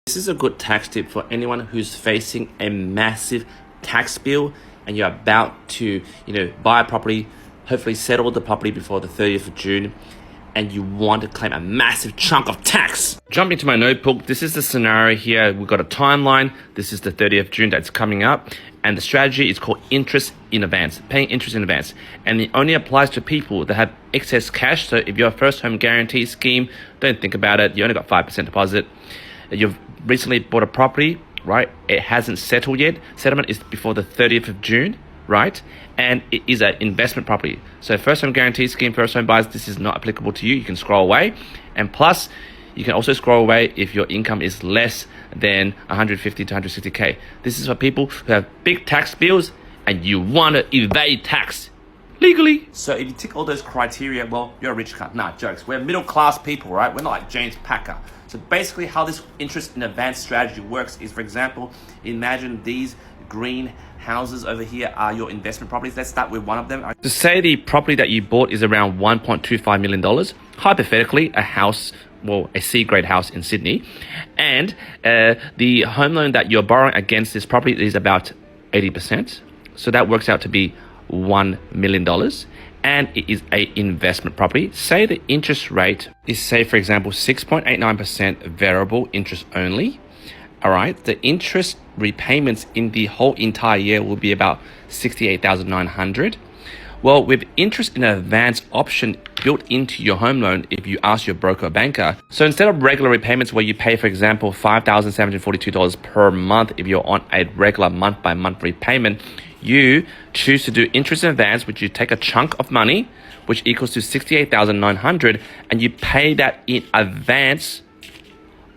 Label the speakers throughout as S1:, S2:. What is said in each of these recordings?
S1: This is a good tax tip for anyone who's facing a massive tax bill and you're about to, buy a property, hopefully settle the property before the 30th of June, and you want to claim a massive chunk of tax. Jump into my notebook. This is the scenario here. We've got a timeline. This is the 30th of June that's coming up. And the strategy is called interest in advance, paying interest in advance. And it only applies to people that have excess cash. So if you're a first home guarantee scheme, don't think about it. You only got 5% deposit. You've recently bought a property, right? It hasn't settled yet. Settlement is before the 30th of June, right? And it is an investment property. So first home guarantee scheme, first home buyers, this is not applicable to you. You can scroll away. And plus, you can also scroll away if your income is less than 150 to 160K. This is for people who have big tax bills and you want to evade tax legally. So if you tick all those criteria, well, you're a rich cunt. Nah, jokes. We're middle class people, right? We're not like James Packer. So basically how this interest in advance strategy works is, for example, imagine these green houses over here are your investment properties. Let's start with one of them. To say the property that you bought is around $1.25 million, hypothetically, a house, well, a C-grade house in Sydney, and the home loan that you're borrowing against this property is about 80%. So that works out to be $1 million. And it is a investment property. Say the interest rate is, say, for example, 6.89% variable interest only. All right, the interest repayments in the whole entire year will be about $68,900. Well, with interest in advance option built into your home loan, if you ask your broker or banker, so instead of regular repayments where you pay, for example, $5,742 per month if you're on a regular month-by-month repayment, you choose to do interest in advance, which you take a chunk of money, which equals to $68,900, and you pay that in advance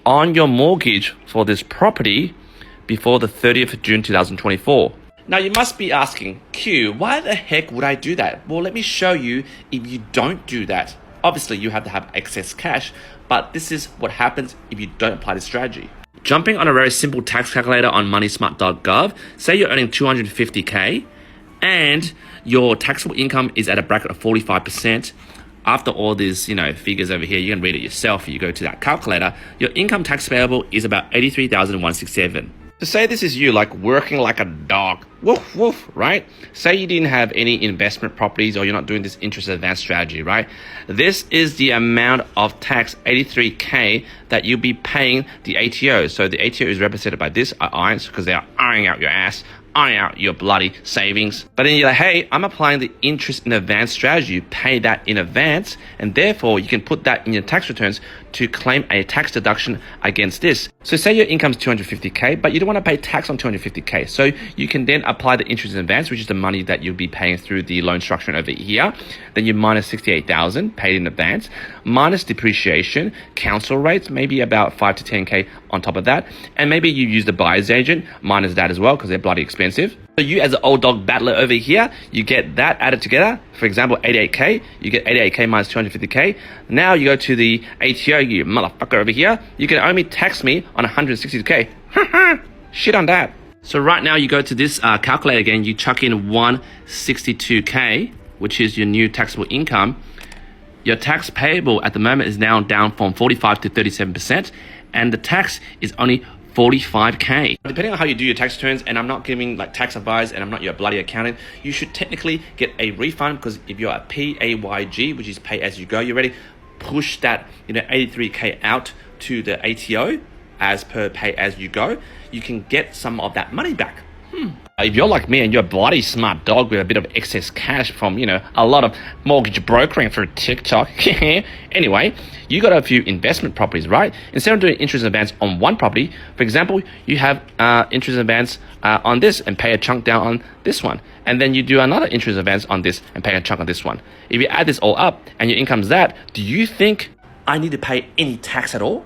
S1: on your mortgage for this property before the 30th of June 2024. Now you must be asking, Q, why the heck would I do that? Well, let me show you if you don't do that. Obviously, you have to have excess cash, but this is what happens if you don't apply this strategy. Jumping on a very simple tax calculator on moneysmart.gov, say you're earning 250K and your taxable income is at a bracket of 45%. After all these, figures over here, you can read it yourself. You go to that calculator, your income tax payable is about $83,167. So say this is you, like working like a dog, woof, woof, right? Say you didn't have any investment properties or you're not doing this interest advance strategy, right? This is the amount of tax, 83K, that you'll be paying the ATO. So the ATO is represented by this irons because they are ironing out your ass, ironing out your bloody savings. But then you're like, hey, I'm applying the interest in advance strategy. You pay that in advance, and therefore you can put that in your tax returns to claim a tax deduction against this. So say your income is 250K, but you don't want to pay tax on 250K. So you can then apply the interest in advance, which is the money that you'll be paying through the loan structure over here. Then you minus 68,000 paid in advance, minus depreciation, council rates, maybe about 5 to 10K on top of that. And maybe you use the buyer's agent, minus that as well, because they're bloody expensive. So you as an old dog battler over here, you get that added together. For example, 88K, you get 88K minus 250K. Now you go to the ATO, you motherfucker over here, you can only tax me on 162K. Shit on that. So right now you go to this calculator again, you chuck in 162K, which is your new taxable income. Your tax payable at the moment is now down from 45 to 37%, and the tax is only 45K. Depending on how you do your tax returns, and I'm not giving like tax advice and I'm not your bloody accountant, you should technically get a refund, because if you're a PAYG, which is pay as you go, you already push that 83K out to the ATO as per pay as you go, you can get some of that money back. If you're like me and you're a bloody smart dog with a bit of excess cash from, a lot of mortgage brokering through TikTok. Anyway, you got a few investment properties, right? Instead of doing interest advance on one property, for example, you have interest advance on this and pay a chunk down on this one. And then you do another interest advance on this and pay a chunk on this one. If you add this all up and your income's that, do you think I need to pay any tax at all?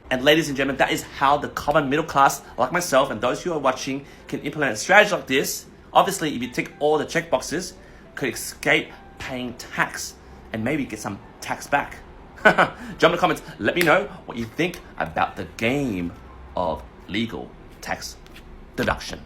S1: And ladies and gentlemen, that is how the common middle class, like myself and those who are watching, can implement a strategy like this. Obviously, if you tick all the check boxes, could escape paying tax and maybe get some tax back. Jump in the comments, let me know what you think about the game of legal tax deduction.